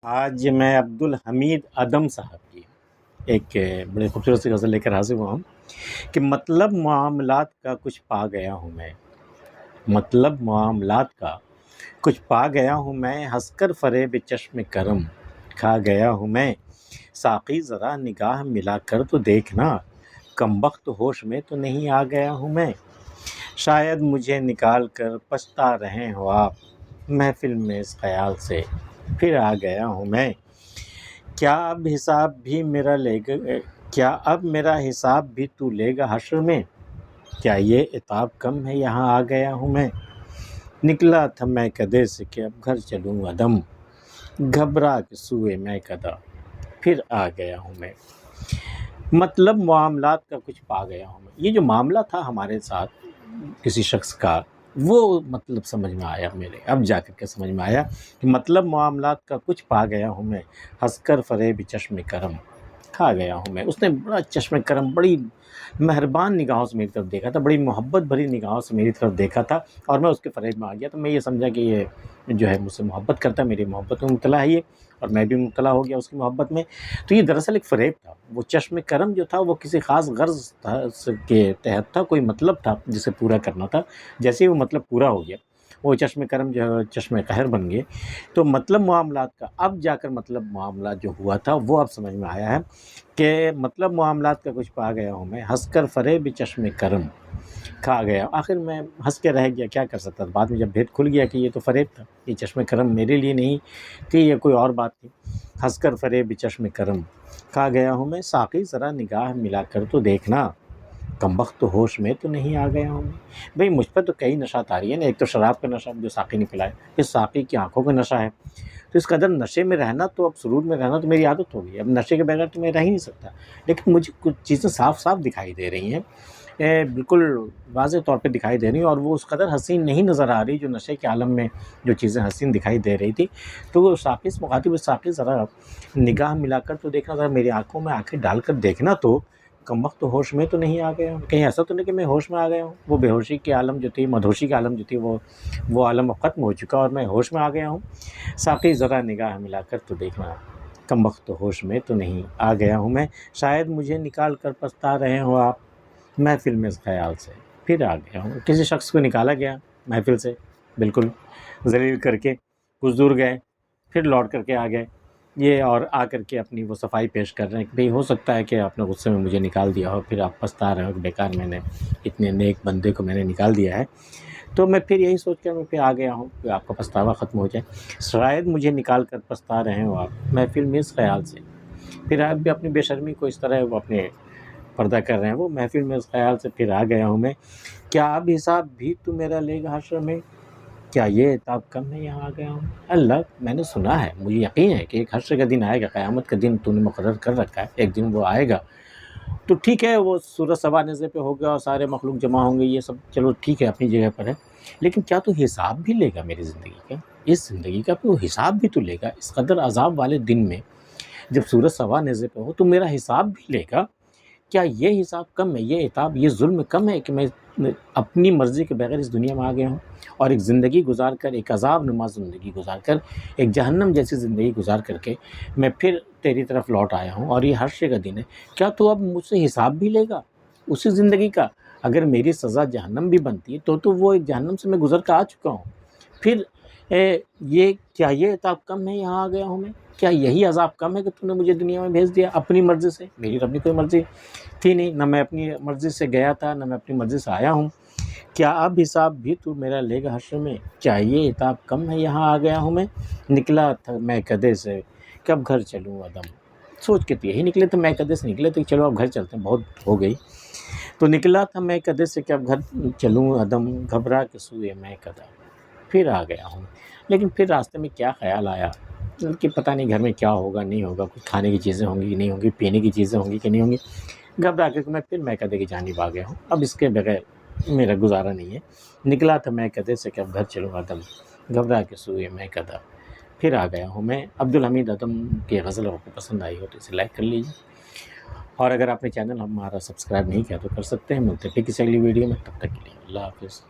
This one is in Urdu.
آج میں عبدالحمید ادم صاحب کی ایک بڑی خوبصورت سی غزل لے کر حاضر ہوا ہوں کہ مطلب معاملات کا کچھ پا گیا ہوں میں، مطلب معاملات کا کچھ پا گیا ہوں میں، ہنس کر فریب چشم کرم کھا گیا ہوں میں، ساقی ذرا نگاہ ملا کر تو دیکھنا، کمبخت ہوش میں تو نہیں آ گیا ہوں میں، شاید مجھے نکال کر پچھتا رہے ہو آپ محفل میں اس خیال سے پھر آ گیا ہوں میں، کیا اب میرا حساب بھی تو لے گا حشر میں، کیا یہ عتاب کم ہے یہاں آ گیا ہوں میں، نکلا تھا میں کدے سے کہ اب گھر چلوں عدم، گھبرا کے سوئے میں کدا پھر آ گیا ہوں میں۔ مطلب معاملات کا کچھ پا گیا ہوں میں، یہ جو معاملہ تھا ہمارے ساتھ کسی شخص کا، وہ مطلب سمجھ میں آیا میرے، اب جا کر کے سمجھ میں آیا کہ مطلب معاملات کا کچھ پا گیا ہوں میں، ہنس کر فریب چشم کرم کھا گیا ہوں میں۔ اس نے بڑا چشم کرم، بڑی مہربان نگاہوں سے میری طرف دیکھا تھا، بڑی محبت بھری نگاہوں سے میری طرف دیکھا تھا، اور میں اس کے فریب میں آ گیا، تو میں یہ سمجھا کہ یہ جو ہے مجھ سے محبت کرتا ہے، میری محبت میں مبتلا ہے یہ، اور میں بھی مبتلا ہو گیا اس کی محبت میں۔ تو یہ دراصل ایک فریب تھا، وہ چشم کرم جو تھا وہ کسی خاص غرض کے تحت تھا، کوئی مطلب تھا جسے پورا کرنا تھا، جیسے ہی وہ مطلب پورا ہو گیا وہ چشم کرم جو ہے چشم قہر بن گئے۔ تو مطلب معاملات کا اب جا کر مطلب معاملات جو ہوا تھا وہ اب سمجھ میں آیا ہے کہ مطلب معاملات کا کچھ پا گیا ہوں میں، ہنس کر فریب چشم کرم کھا گیا۔ آخر میں ہنس کے رہ گیا، کیا کر سکتا تھا، بعد میں جب بھید کھل گیا کہ یہ تو فریب تھا، یہ چشم کرم میرے لیے نہیں تھی، یہ کوئی اور بات تھی۔ ہنس کر فریب چشم کرم کھا گیا ہوں میں، ساقی ذرا نگاہ ملا کر تو دیکھنا، کمبخت ہوش میں تو نہیں آ گیا ہوں میں۔ بھئی مجھ پر تو کئی نشات آ رہی ہیں نا، ایک تو شراب کا نشہ جو ساقی نے پلائے، پھر ساقی کی آنکھوں کا نشہ ہے، تو اس قدر نشے میں رہنا، تو اب سرور میں رہنا تو میری عادت ہو گئی، اب نشے کے بغیر تو میں رہ ہی نہیں سکتا، لیکن مجھے کچھ چیزیں صاف صاف دکھائی دے رہی ہیں، بالکل واضح طور پہ دکھائی دے رہی ہیں، اور وہ اس قدر حسین نہیں نظر آ رہی جو نشے کے عالم میں جو چیزیں حسین دکھائی دے رہی تھی۔ تو وہ ساقی سے مخاطب، ساقی ذرا نگاہ ملا کر تو دیکھنا، ذرا میری آنکھوں میں آنکھیں ڈال کر دیکھنا، تو کمبخت ہوش میں تو نہیں آ گیا ہوں، کہیں ایسا تو نہیں کہ میں ہوش میں آ گیا ہوں، وہ بے ہوشی کی عالم جو تھی، مدہوشی کی عالم جو تھی، وہ عالم اب ختم ہو چکا اور میں ہوش میں آ گیا ہوں۔ ساقی ذرا نگاہ ملا کر تو دیکھنا، کمبخت ہوش میں تو نہیں آ گیا ہوں میں، شاید مجھے نکال کر پچھتا رہے ہو آپ محفل میں اس خیال سے پھر آ گیا ہوں۔ کسی شخص کو نکالا گیا محفل سے، بالکل ذلیل کر کے، کچھ دور گئے، پھر لوٹ کر کے آ گئے، یہ اور آ کر کے اپنی وہ صفائی پیش کر رہے ہیں کہ بھئی ہو سکتا ہے کہ آپ نے غصے میں مجھے نکال دیا ہو، پھر آپ پچھتا رہے ہو کہ بیکار میں نے اتنے نیک بندے کو میں نے نکال دیا ہے، تو میں پھر یہی سوچ کر میں پھر آ گیا ہوں کہ آپ کا پچھتاوا ختم ہو جائے، شاید مجھے نکال کر پچھتا رہے ہو آپ محفل میں اس خیال سے، پھر آپ بھی اپنی بے شرمی کو اس طرح وہ اپنے پردہ کر رہے ہیں، وہ محفل میں اس خیال سے پھر آ گیا ہوں میں، کیا اب حساب بھی تو میرا لے گا حشر میں، کیا یہ عتاب کم ہے یہاں آ گیا ہوں۔ اللہ، میں نے سنا ہے، مجھے یقین ہے کہ ایک حشر کا دن آئے گا، قیامت کا دن تو نے مقرر کر رکھا ہے، ایک دن وہ آئے گا، تو ٹھیک ہے، وہ سورج سوا نیزے پہ ہوگا اور سارے مخلوق جمع ہوں گے، یہ سب چلو ٹھیک ہے، اپنی جگہ پر ہے، لیکن کیا تو حساب بھی لے گا میری زندگی کا، اس زندگی کا وہ حساب بھی تو لے گا، اس قدر عذاب والے دن میں جب سورج سوا نیزے پہ ہو تو میرا حساب بھی لے گا، کیا یہ حساب کم ہے، یہ عتاب، یہ ظلم کم ہے کہ میں اپنی مرضی کے بغیر اس دنیا میں آ گیا ہوں، اور ایک زندگی گزار کر، ایک عذاب نما زندگی گزار کر، ایک جہنم جیسی زندگی گزار کر کے میں پھر تیری طرف لوٹ آیا ہوں، اور یہ حشر کا دن ہے، کیا تو اب مجھ سے حساب بھی لے گا اسی زندگی کا؟ اگر میری سزا جہنم بھی بنتی ہے تو وہ ایک جہنم سے میں گزر کر آ چکا ہوں، پھر یہ عتاب کم ہے یہاں آ گیا ہوں میں، کیا یہی عذاب کم ہے کہ تو نے مجھے دنیا میں بھیج دیا اپنی مرضی سے؟ میری اپنی کوئی مرضی تھی نہیں، نہ میں اپنی مرضی سے گیا تھا، نہ میں اپنی مرضی سے آیا ہوں، کیا اب حساب بھی تو میرا لے گا حشر میں، کیا یہ عتاب کم ہے یہاں آ گیا ہوں میں، نکلا تھا میں کدے سے کب گھر چلوں عدم، سوچ کے تو یہی نکلے تھے، میں کدے سے نکلے تھے، چلو اب گھر چلتے ہیں، بہت ہو گئی، تو نکلا تھا میں کدے سے کہ اب گھر چلوں عدم، گھبرا کے سوئے میں کدا پھر آ گیا ہوں، لیکن پھر راستے میں کیا خیال آیا کہ پتہ نہیں گھر میں کیا ہوگا نہیں ہوگا، کچھ کھانے کی چیزیں ہوں گی کہ نہیں ہوں گی، پینے کی چیزیں ہوں گی کہ نہیں ہوں گی، گھبرا کے میں پھر میں کدے کی جانب آ گیا ہوں، اب اس کے بغیر میرا گزارا نہیں ہے، نکلا تھا میں کدے سے کہ اب گھر چلوں عدم، گھبرا کے سوئے میں کدا پھر آ گیا ہوں میں۔ عبدالحمید ادم کی غزل آپ کو پسند آئی ہو تو اسے لائک کر لیجیے، اور اگر آپ نے چینل ہمارا سبسکرائب نہیں کیا تو کر سکتے ہیں، ملتے ہیں پھر کسی اگلی ویڈیو میں، تب تک کے لیے اللہ حافظ۔